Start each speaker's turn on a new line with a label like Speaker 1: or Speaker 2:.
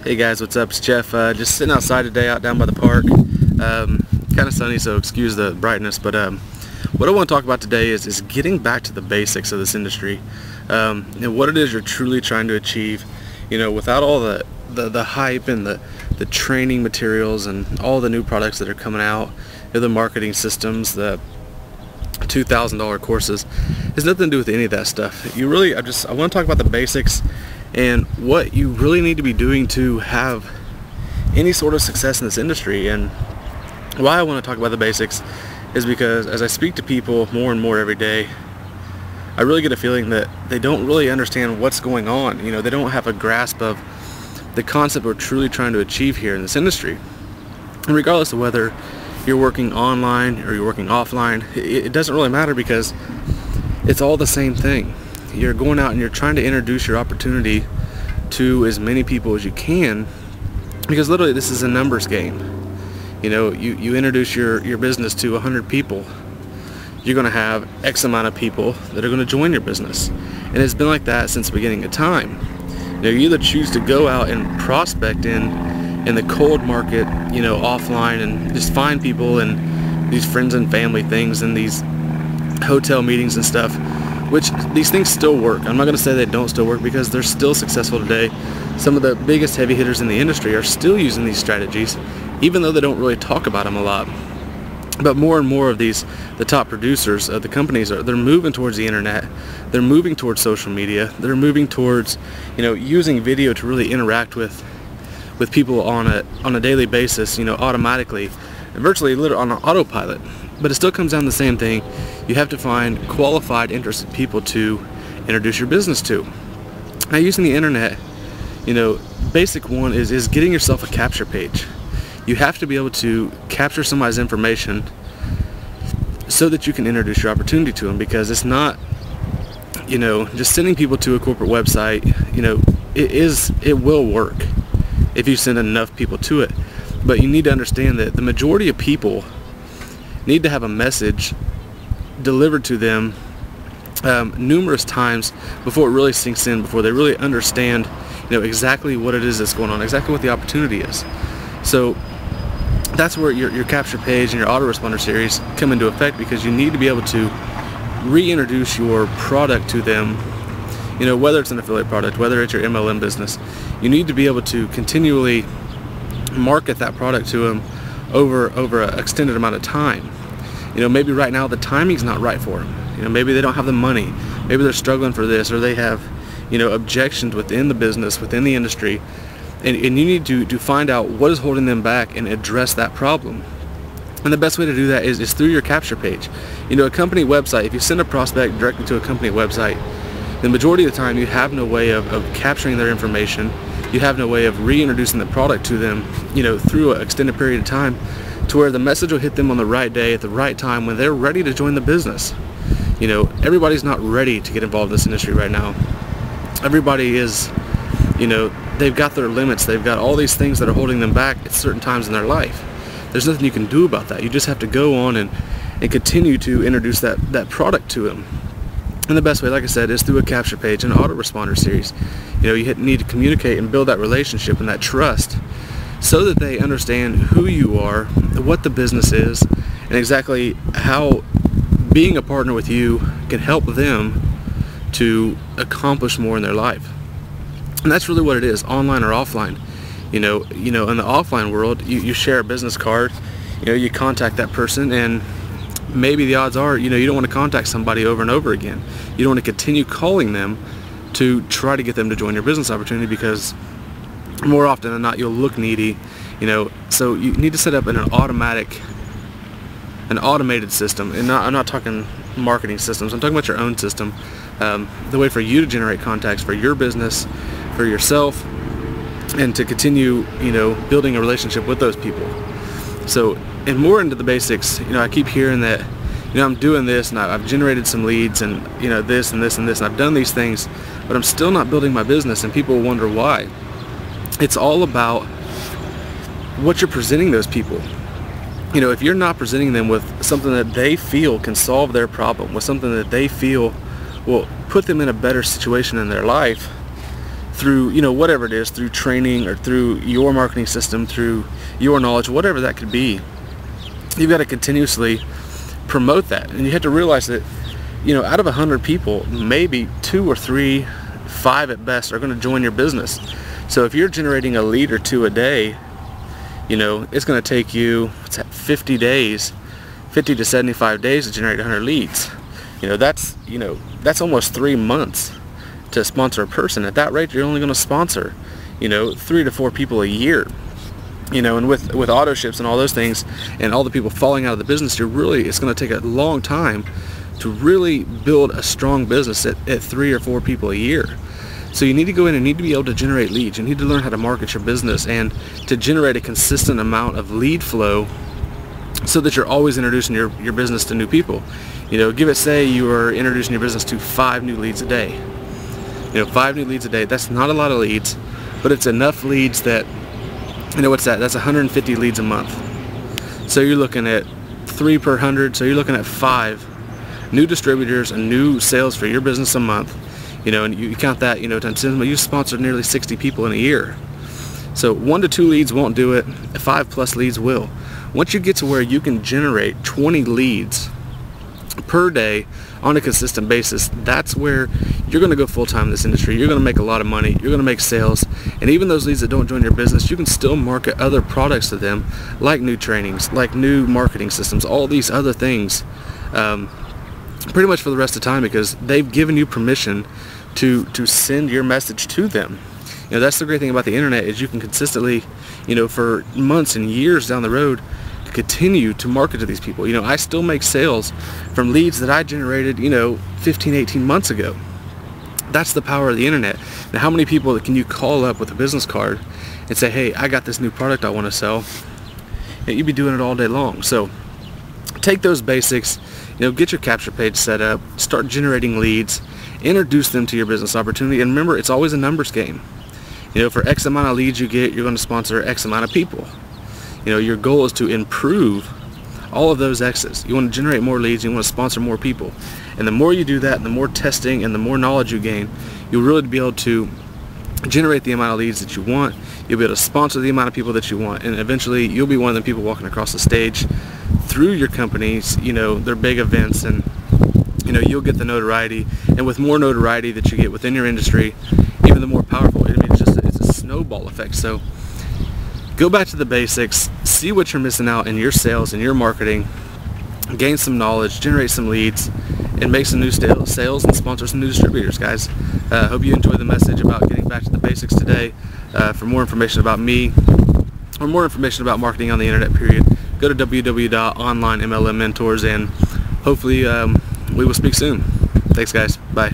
Speaker 1: Hey guys, what's up? It's Jeff. Just sitting outside today, out down by the park. Kind of sunny, so excuse the brightness. But what I want to talk about today is getting back to the basics of this industry, and what it is you're truly trying to achieve. You know, without all the hype and the training materials and all the new products that are coming out, the marketing systems, the $2,000 courses. It has nothing to do with any of that stuff. I want to talk about the basics and what you really need to be doing to have any sort of success in this industry. And why I want to talk about the basics is because as I speak to people more and more every day, I really get a feeling that they don't really understand what's going on. You know, they don't have a grasp of the concept we're truly trying to achieve here in this industry. And regardless of whether you're working online or you're working offline, it doesn't really matter, because it's all the same thing. You're going out and you're trying to introduce your opportunity to as many people as you can, because literally this is a numbers game. You know, you introduce your business to 100 people, you're going to have X amount of people that are going to join your business. And it's been like that since the beginning of time. You know, you either choose to go out and prospect in the cold market, you know, offline, and just find people and these friends and family things and these hotel meetings and stuff, which these things still work. I'm not going to say they don't still work, because they're still successful today. Some of the biggest heavy hitters in the industry are still using these strategies, even though they don't really talk about them a lot. But more and more of the top producers of the companies they're moving towards the internet. They're moving towards social media. They're moving towards, you know, using video to really interact with people on a daily basis, you know, automatically, and virtually literally on an autopilot. But it still comes down to the same thing. You have to find qualified, interested people to introduce your business to. Now, using the internet, you know, basic one is getting yourself a capture page. You have to be able to capture somebody's information so that you can introduce your opportunity to them, because it's not, you know, just sending people to a corporate website. You know, it will work if you send enough people to it, but you need to understand that the majority of people need to have a message delivered to them numerous times before it really sinks in, before they really understand, you know, exactly what it is that's going on, exactly what the opportunity is. So that's where your capture page and your autoresponder series come into effect, because you need to be able to reintroduce your product to them. You know, whether it's an affiliate product, whether it's your MLM business, you need to be able to continually market that product to them over an extended amount of time. You know, maybe right now the timing's not right for them. You know, maybe they don't have the money. Maybe they're struggling for this, or they have, you know, objections within the business, within the industry. And you need to find out what is holding them back and address that problem. And the best way to do that is through your capture page. You know, a company website, if you send a prospect directly to a company website, the majority of the time you have no way of capturing their information. You have no way of reintroducing the product to them, you know, through an extended period of time, to where the message will hit them on the right day at the right time when they're ready to join the business. You know, everybody's not ready to get involved in this industry right now. Everybody is, you know, they've got their limits. They've got all these things that are holding them back at certain times in their life. There's nothing you can do about that. You just have to go on and continue to introduce that product to them. And the best way, like I said, is through a capture page and an autoresponder series. You know, you need to communicate and build that relationship and that trust, so that they understand who you are, what the business is, and exactly how being a partner with you can help them to accomplish more in their life. And that's really what it is, online or offline. You know, in the offline world, you share a business card. You know, you contact that person, and maybe the odds are, you know, you don't want to contact somebody over and over again. You don't want to continue calling them to try to get them to join your business opportunity, because more often than not, you'll look needy. You know, so you need to set up an automated system. And I'm not talking marketing systems. I'm talking about your own system. The way for you to generate contacts for your business, for yourself, and to continue, you know, building a relationship with those people. So, and more into the basics, you know, I keep hearing that, you know, I'm doing this and I've generated some leads, and, you know, this and this and this, and I've done these things, but I'm still not building my business, and people wonder why. It's all about what you're presenting those people. You know, if you're not presenting them with something that they feel can solve their problem, with something that they feel will put them in a better situation in their life, through, you know, whatever it is, through training or through your marketing system, through your knowledge, whatever that could be. You've got to continuously promote that. And you have to realize that, you know, out of 100 people, maybe 2 or 3, 5 at best are going to join your business. So if you're generating a lead or 2 a day, you know, it's going to take you 50 days, 50 to 75 days to generate 100 leads. You know, that's almost 3 months to sponsor a person. At that rate, you're only going to sponsor, you know, 3 to 4 people a year. You know, and with auto ships and all those things and all the people falling out of the business, it's going to take a long time to really build a strong business at 3 or 4 people a year. So you need to go in and need to be able to generate leads. You need to learn how to market your business and to generate a consistent amount of lead flow so that you're always introducing your business to new people. You know, say you are introducing your business to 5 new leads a day. You know, 5 new leads a day, that's not a lot of leads, but it's enough leads that, you know, what's that? That's 150 leads a month. So you're looking at 3 per 100, so you're looking at 5 new distributors and new sales for your business a month. You know, and you count that, you know, times 10, you sponsored nearly 60 people in a year. So 1 to 2 leads won't do it, 5 plus leads will. Once you get to where you can generate 20 leads per day on a consistent basis, that's where you're going to go full-time in this industry. You're going to make a lot of money. You're going to make sales. And even those leads that don't join your business, you can still market other products to them, like new trainings, like new marketing systems, all these other things, pretty much for the rest of the time, because they've given you permission to send your message to them. You know, that's the great thing about the internet, is you can consistently, you know, for months and years down the road, continue to market to these people. You know, I still make sales from leads that I generated, you know, 15, 18 months ago. That's the power of the internet. Now, how many people can you call up with a business card and say, hey, I got this new product I want to sell? And you'd be doing it all day long. So take those basics, you know, get your capture page set up, start generating leads, introduce them to your business opportunity, and remember, it's always a numbers game. You know, for X amount of leads you get, you're going to sponsor X amount of people. You know, your goal is to improve all of those X's. You want to generate more leads, you want to sponsor more people. And the more you do that, and the more testing and the more knowledge you gain, you'll really be able to generate the amount of leads that you want. You'll be able to sponsor the amount of people that you want, and eventually you'll be one of the people walking across the stage through your companies, you know, their big events, and you know, you'll get the notoriety. And with more notoriety that you get within your industry, even the more powerful. I mean, it's a snowball effect. So go back to the basics, see what you're missing out in your sales and your marketing, gain some knowledge, generate some leads, and make some new sales and sponsor some new distributors, guys. Hope you enjoyed the message about getting back to the basics today. For more information about me, or more information about marketing on the internet, period, go to www.onlinemlmmentors, and hopefully we will speak soon. Thanks, guys. Bye.